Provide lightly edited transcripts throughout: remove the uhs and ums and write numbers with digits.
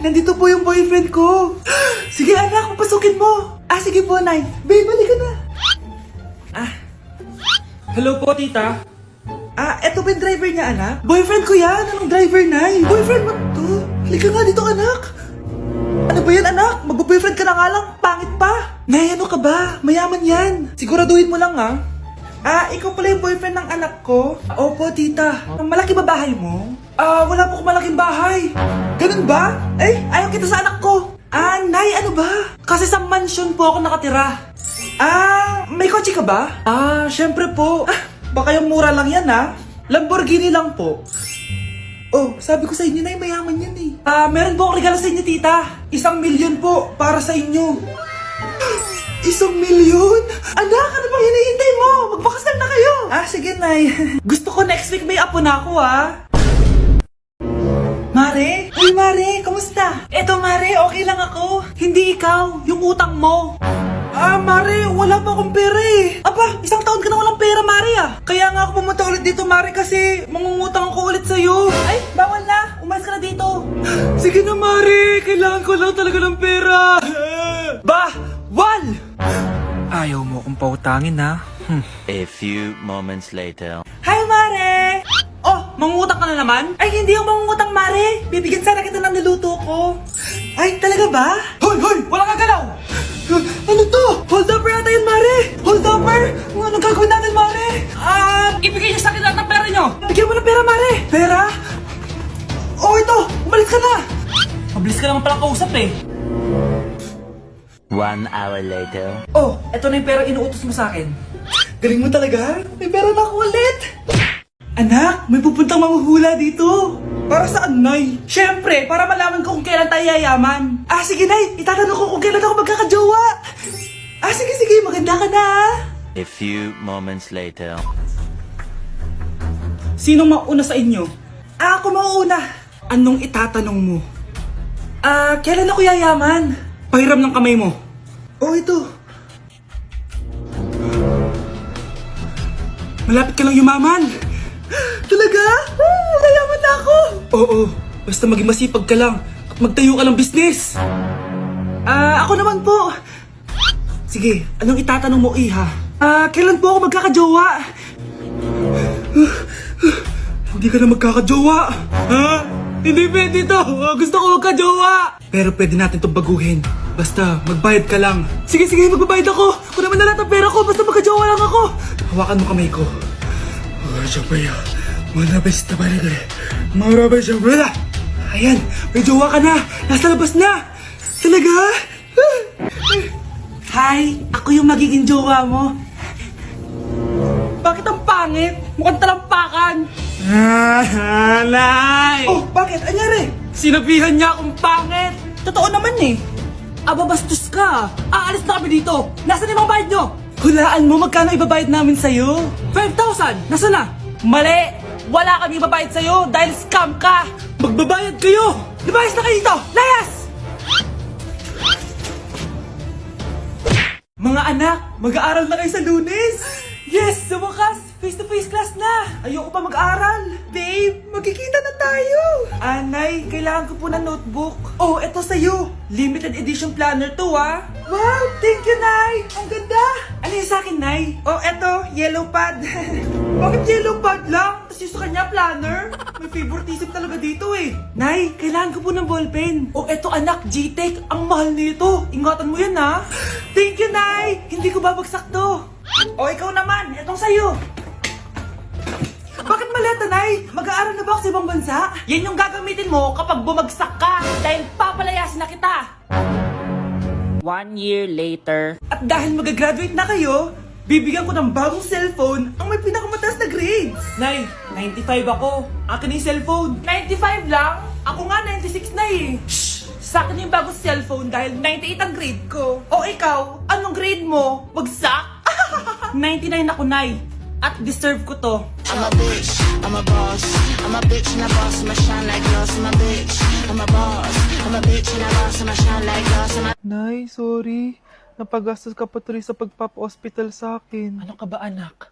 nandito po yung boyfriend ko. Sige anak, papasukin mo. Sige po, Nay. Babe, balik ka na. Hello po, tita. Eto ba yung driver niya, anak? Boyfriend ko yan. Anong driver, Nay? Boyfriend mo to? Halika nga dito, anak. Ano ba yan, anak? Magbo-boyfriend ka na nga lang. Pangit pa. Nay, ano ka ba? Mayaman yan. Siguraduhin mo lang, ha? Ikaw pala yung boyfriend ng anak ko? Opo, tita. Malaki ba bahay mo? Wala po akong malaking bahay. Ganun ba? Ayaw kita sa anak ko. Nay, ano ba? Kasi sa mansion po ako nakatira. May kotse ka ba? Syempre po. Baka yung mura lang yan, ha? Lamborghini lang po. Oh, sabi ko sa inyo, Nay, mayaman yan eh. Meron po akong regalo sa inyo, tita. 1,000,000 po para sa inyo. 1,000,000? Anak, ano bang hinihintay mo? Magpakasal na kayo. Sige, Nay. Gusto ko next week may apo na ako, Mare? Uy, Mare, kamusta? Eto, Mare, okay lang ako. Hindi ikaw, yung utang mo. Mare, wala pa akong pera eh. 1 taon ka na walang pera, Mare Kaya nga ako pumunta ulit dito, Mare, kasi mangungutang ako ulit sa'yo. Bawal na. Umalis ka na dito. Sige na, Mare. Kailangan ko lang talaga ng pera. Bawal! Ayaw mo akong pautangin, ha? A few moments later. Hi, Mare! Oh, mangungutang ka na naman? Hindi ako mangungutang, Mare. Bibigyan sana kita ng niluto ko. Talaga ba? Hoy! Wala kang galaw! Ano to? Hold up yata yun, Mare! Hold upper? Anong gagawin natin, Mare? Ibigay niyo sa akin lahat ng pera niyo! Bigyan mo ng pera, Mare! Pera? Ito! Umalis ka na! Mabilis ka naman pala kausap eh. 1 hour later. Eto na yung pera inuutos mo sa akin. Galing mo talaga? May pera na ako ulit! Anak, may pupuntang manghuhula dito. Para saan, Nay? Siyempre, para malaman ko kung kailan tayo yayaman. Sige, Nay. Itatanong ko kung kailan ako magkakajowa. Sige. Maganda ka na, A few moments later. Sinong mauna sa inyo? Ako mauna. Anong itatanong mo? Kailan ako yayaman? Pahiram ng kamay mo. Ito. Malapit ka lang yumaman. Talaga? Mayaman na ako. Oo, basta maging masipag ka lang at magtayo ka ng business. Ako naman po. Sige, anong itatanong mo, Iha? Kailan po ako magkakajowa? Hindi ka na magkakajowa. Hindi pwede to. Gusto ko magkajowa. Pero pwede natin itong baguhin. Basta, magbayad ka lang. Sige, magbabayad ako. Kung naman na lahat ng pera ko, basta magkajowa lang ako. Hawakan mo kamay ko. Ayan, may jowa ka na. Nasa labas na. Talaga? Hi, ako yung magiging jowa mo. Bakit ang pangit? Mukhang talampakan. Nay! Bakit? Anyari? Sinabihan niya akong pangit. Totoo naman eh. Bastos ka. Aalis na kami dito. Nasaan yung mga bayad nyo? Hulaan mo magkano ibabayad namin sa'yo? 5,000! Nasaan na? Mali! Wala kami ibabayad sa'yo dahil scam ka! Magbabayad kayo! Lumayas na kayo dito! Layas! Mga anak, mag-aaral na kayo sa Lunes! Yes! Sa wakas! Face-to-face class na! Ayoko pa mag-aaral! Babe, magkikita na tayo! Nay, kailangan ko po ng notebook. Eto sa'yo! Limited edition planner to, Wow! Thank you, Nay! Ang ganda! Ano yung sa'kin, Nay? Eto, yellow pad. Bakit yellow pad lang? Tapos yung sa kanya, planner? May favoritism talaga dito eh. Nay, kailangan ko po ng ballpen. Eto anak, G-Tech. Ang mahal nito. Ingatan mo yan, Thank you, Nay! Hindi ko babagsak to. Ikaw naman. Etong sa'yo. Bakit maleta, Nay? Mag-aaral na ba ako sa ibang bansa? Yan yung gagamitin mo kapag bumagsak ka dahil papalayasin na kita. 1 year later. At dahil mag-graduate na kayo, bibigyan ko ng bagong cellphone ang may pinakamataas na grades. Nay, 95 ako. Akin yung cellphone. 95 lang? Ako nga 96 na eh. Shh! Sa akin yung bagong cellphone dahil 98 ang grade ko. Ikaw, anong grade mo? Bagsak? 99 ako, Nay. At deserve ko to. I'm a bitch, I'm a boss. I'm a bitch and a boss, I'ma shine like glass. I'm a bitch, I'm a boss. I'm a bitch and a boss, I'ma shine like glass. Nay, sorry. Napagastos ka pa tuloy sa pagpapa-hospital sa akin. Ano ka ba, anak?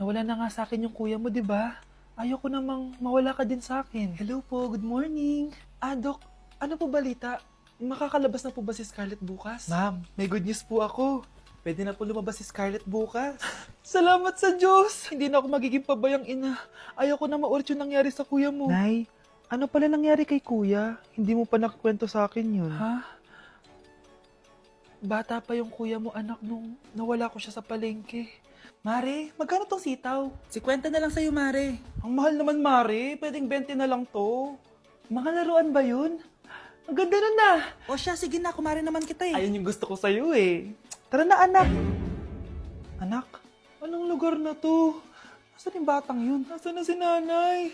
Nawala na nga sa akin yung kuya mo, di ba? Ayoko namang mawala ka din sa akin. Hello po, good morning. Dok, Ano po balita? Makakalabas na po ba si Scarlett bukas? Ma'am, may good news po ako. Pwede na po lumabas si Scarlett bukas. Salamat sa Diyos! Hindi na ako magiging pabayang ina. Ayoko na maulit yung nangyari sa kuya mo. Nay, ano pala nangyari kay kuya? Hindi mo pa nakakwento sa akin yun. Ha? Bata pa yung kuya mo, anak, nung nawala ko siya sa palengke. Mare, magkano tong sitaw? 50 na lang sa'yo, Mare. Ang mahal naman, Mare. Pwedeng 20 na lang to. Mga laruan ba yun? Ang ganda nun na. O siya, sige na. Kumare naman kita eh. Ayun yung gusto ko sa'yo eh. Tara na, anak. Anak, anong lugar na to? Nasaan yung batang yun? Nasaan na si nanay?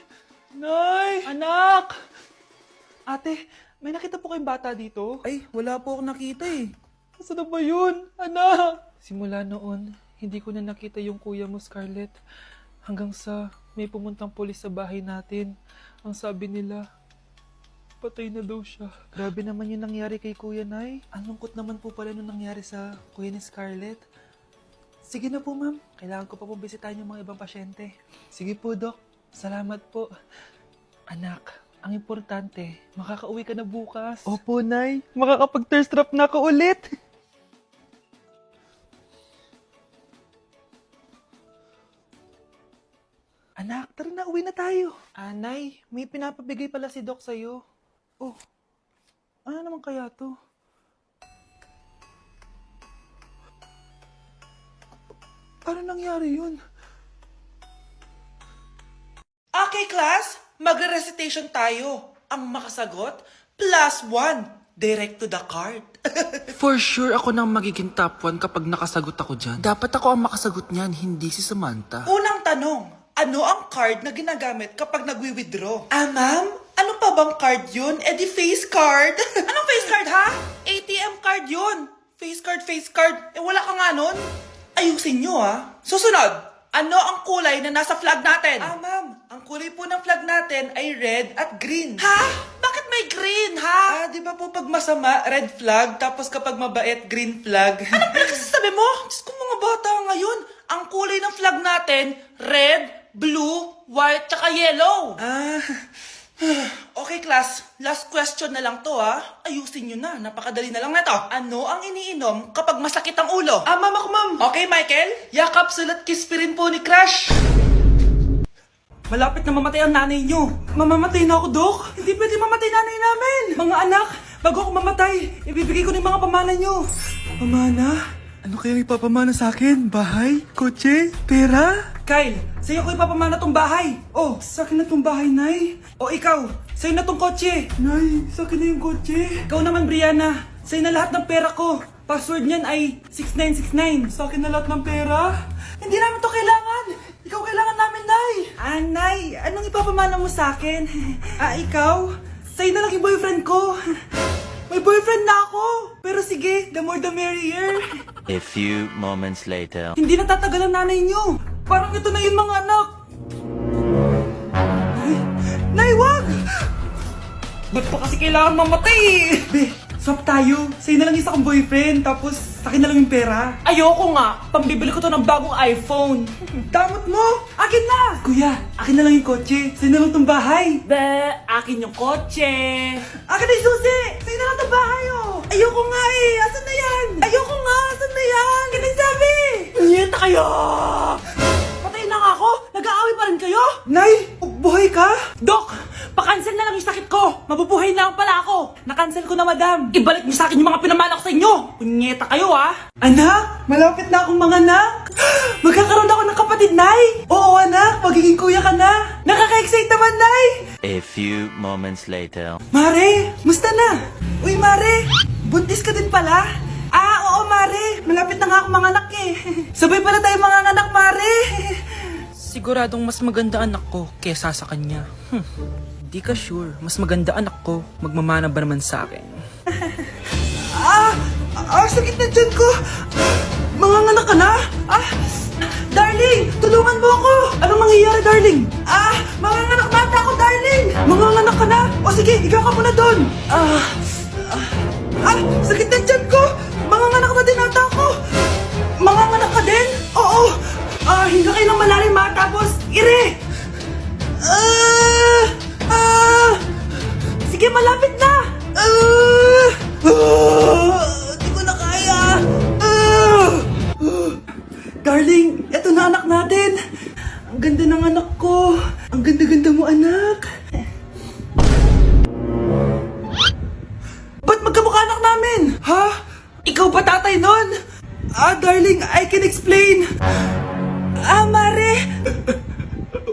Nay! Anak! Ate, may nakita po kayong bata dito? Ay, wala po akong nakita eh. Nasaan na ba yun? Anak! Simula noon, hindi ko na nakita yung kuya mo, Scarlett. Hanggang sa may pumuntang pulis sa bahay natin. Ang sabi nila, patay na daw siya. Grabe naman yung nangyari kay Kuya Nay. Ang lungkot naman po pala nung nangyari sa kuya ni Scarlett. Sige na po, ma'am. Kailangan ko pa pong bisitahin yung mga ibang pasyente. Sige po, Doc. Salamat po. Anak, ang importante, makakauwi ka na bukas. Opo, Nay. Makakapag-thirst trap na ako ulit. Anak, tara na, uwi na tayo. Nay, may pinapabigay pala si Doc sa'yo. Oh, ano naman kaya to? Paano nangyari yun? Okay, class, magre-recitation tayo. Ang makasagot, +1. Direct to the card. For sure ako nang magiging top 1 kapag nakasagot ako dyan. Dapat ako ang makasagot niyan, hindi si Samantha. Unang tanong, ano ang card na ginagamit kapag nagwi-withdraw? Ma'am? Ano pa bang card yun? Di face card. Anong face card, ha? ATM card yun. Face card. Wala ka nga nun? Ayusin nyo, ha? Susunod, ano ang kulay na nasa flag natin? Ma'am, ang kulay po ng flag natin ay red at green. Ha? Bakit may green, ha? Di ba po pag masama, red flag, tapos kapag mabait, green flag? Anong pinagsasabi mo? Diyos ko, mga bata ngayon. Ang kulay ng flag natin, red, blue, white, tsaka yellow. Okay, class. Last question na lang to, ha? Ayusin nyo na. Napakadali na lang na to. Ano ang iniinom kapag masakit ang ulo? Ma'am ako, ma'am. Okay, Michael? Yakap, sulat, kiss pa rin po ni Crush. Malapit na mamatay ang nanay nyo. Mamamatay na ako, Dok. Hindi pwede mamatay nanay namin. Mga anak, bago ako mamatay, ibibigay ko na yung mga pamana nyo. Pamana? Ano kayang ipapamana sa akin? Bahay? Kotse? Pera? Kyle, sa'yo ko ipapamana tong bahay. Oh, sa akin na tong bahay, Nay. O ikaw, sa'yo na tong kotse. Nay, sa akin na yung kotse. Ikaw naman, Brianna, sa'yo na lahat ng pera ko. Password niyan ay 6969. Sa akin na lahat ng pera? Hindi namin to kailangan. Ikaw kailangan namin, Nay. Nay, anong ipapamana mo sa akin? Ikaw? Sa'yo na lang yung boyfriend ko. May boyfriend na ako! Pero sige, the more the merrier. A few moments later. Hindi na tatagal ang nanay niyo. Parang ito na yun, mga anak. Nay, wag! Ba't pa kasi kailangan mamatay eh? Be, swap tayo. Sa'yo na lang isa kong boyfriend, tapos akin na lang yung pera. Ayoko nga. Pambibili ko to ng bagong iPhone. Damot mo! Akin na! Kuya, akin na lang yung kotse. Sa'yo na lang tong bahay. Be, akin yung kotse. Akin na yung susi! Sa'yo na lang tong bahay, oh! Ayoko nga eh! Asan na yan? Ayoko nga! Asan na yan? Ganun sabi! Niyenta kayo! Patay na nga ako! Nag-aaway pa rin kayo? Nay! Buhay ka? Dok! Pakancel na lang yung sakit ko! Mabubuhay na lang pala ako! Nakancel ko na, madam. Ibalik niyo sa akin yung mga pinamana ko sa inyo! Punyeta kayo, ha? Anak, malapit na akong mga anak. Magkakaroon ako ng kapatid, Nay. Oo, anak, magiging kuya ka na. Nakaka-excite naman, Nay. A few moments later. Mare, musta na? Uy, Mare, buntis ka din pala? Oo, Mare. Malapit na nga akong mga anak eh. Sabay pala tayo mga anak, Mare. Siguradong mas maganda anak ko kesa sa kanya. Di ka sure, mas maganda anak ko, magmamana ba naman sa akin? Sakit na dyan ko. Manganganak ka na? Darling, tulungan mo ako. Anong mangyayari, darling? Manganganak na ata ako, darling. Manganganak ka na? O sige, ikaw ka muna doon. Sakit na dyan ko. Manganganak na din ata ako. Manganganak ka din? Oo. Hinga kayo ng malalim, ha? Tapos, ire. Sige, malapit na. Di ko na kaya! Darling, eto na anak natin! Ang ganda ng anak ko! Ang ganda-ganda mo, anak! Ba't magkamukha anak namin? Ha? Ikaw ba tatay nun? Darling, I can explain! Mare!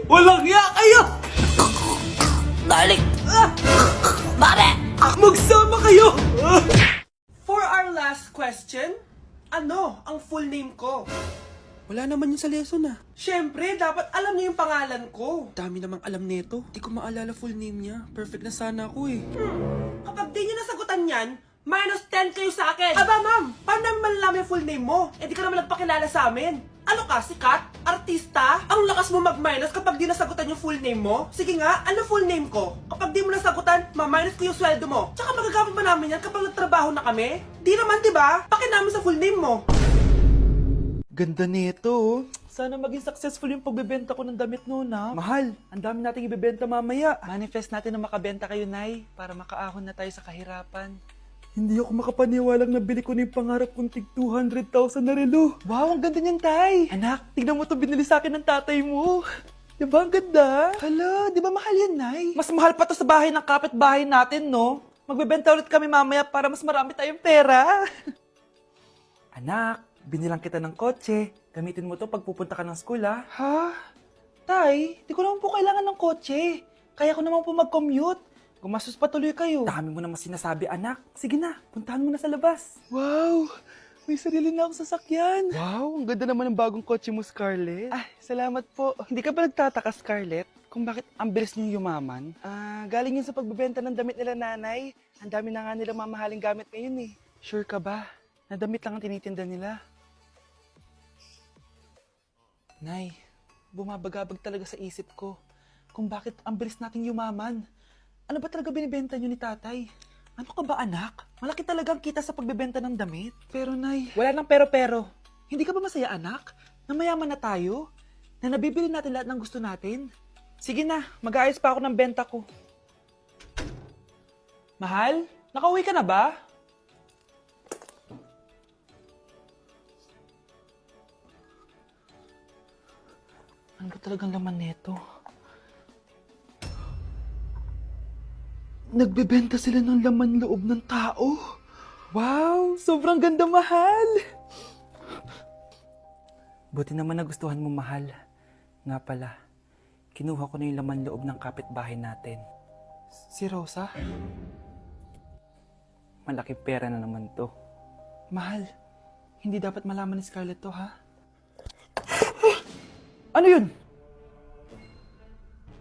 Walang hiya kayo! Darling! Mare! Magsama kayo! For our last question, ano ang full name ko? Wala naman yun sa lesson ah. Siyempre, dapat alam niyo yung pangalan ko. Dami namang alam nito. Di ko maalala full name niya. Perfect na sana ako eh. Kapag di niyo nasagutan yan, minus 10 kayo sa akin. Aba ma'am, paano namin malalaman yung full name mo? Eh di ka naman nagpakilala sa amin. Ano ka, sikat? Artista? Ang lakas mo mag-minus kapag di nasagutan yung full name mo? Sige nga, ano full name ko? Kapag di mo nasagutan, ma-minus ko yung sweldo mo. Tsaka magagamit ba namin yan kapag nagtrabaho na kami? Di naman, diba? Pakin namin sa full name mo. Ganda nito, oh. Sana maging successful yung pagbebenta ko ng damit noon, ha? Mahal, ang dami nating ibebenta mamaya. Manifest natin na makabenta kayo, Nay, para makaahon na tayo sa kahirapan. Hindi ako makapaniwalang nabili ko na yung pangarap kong tig 200,000 na relo. Wow, ang ganda niyan, Tay. Anak, tignan mo to binili sa akin ng tatay mo. Diba ang ganda? Hala, di ba mahal yan, Nay? Mas mahal pa to sa bahay ng kapitbahay natin, no? Magbebenta ulit kami mamaya para mas marami tayong pera. Anak, binilang kita ng kotse. Gamitin mo to pag pupunta ka ng school, ha? Ha? Tay, di ko naman po kailangan ng kotse. Kaya ko naman po mag-commute. Gumastos pa tuloy kayo. Dami mo naman sinasabi, anak. Sige na, puntahan mo na sa labas. Wow! May sarili na akong sasakyan. Wow, ang ganda naman ng bagong kotse mo, Scarlett. Salamat po. Hindi ka ba nagtataka, Scarlett, kung bakit ang bilis niyong yumaman? Galing yun sa pagbebenta ng damit nila, nanay. Ang dami na nga nilang mamahaling gamit ngayon eh. Sure ka ba? Na damit lang ang tinitinda nila? Nay, bumabagabag talaga sa isip ko kung bakit ang bilis nating yumaman. Ano ba talaga binibenta nyo ni tatay? Ano ka ba, anak? Malaki talagang kita sa pagbebenta ng damit. Pero, Nay, wala nang pero-pero. Hindi ka ba masaya, anak? Na mayaman na tayo? Na nabibili natin lahat ng gusto natin? Sige na, mag-aayos pa ako ng benta ko. Mahal, nakauwi ka na ba? Ano ba talagang laman neto? Nagbebenta sila ng laman loob ng tao. Wow, sobrang ganda, mahal. Buti naman nagustuhan mo, mahal. Nga pala, kinuha ko na yung laman loob ng kapitbahay natin. Si Rosa? Malaki pera na naman to. Mahal, hindi dapat malaman ni Scarlett to, ha? Ano yun?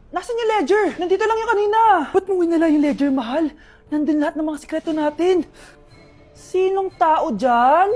Nasaan yung ledger? Nandito lang yung kanina. Ba't mo winala yung ledger, mahal? Nandun lahat ng mga sikreto natin. Sinong tao dyan?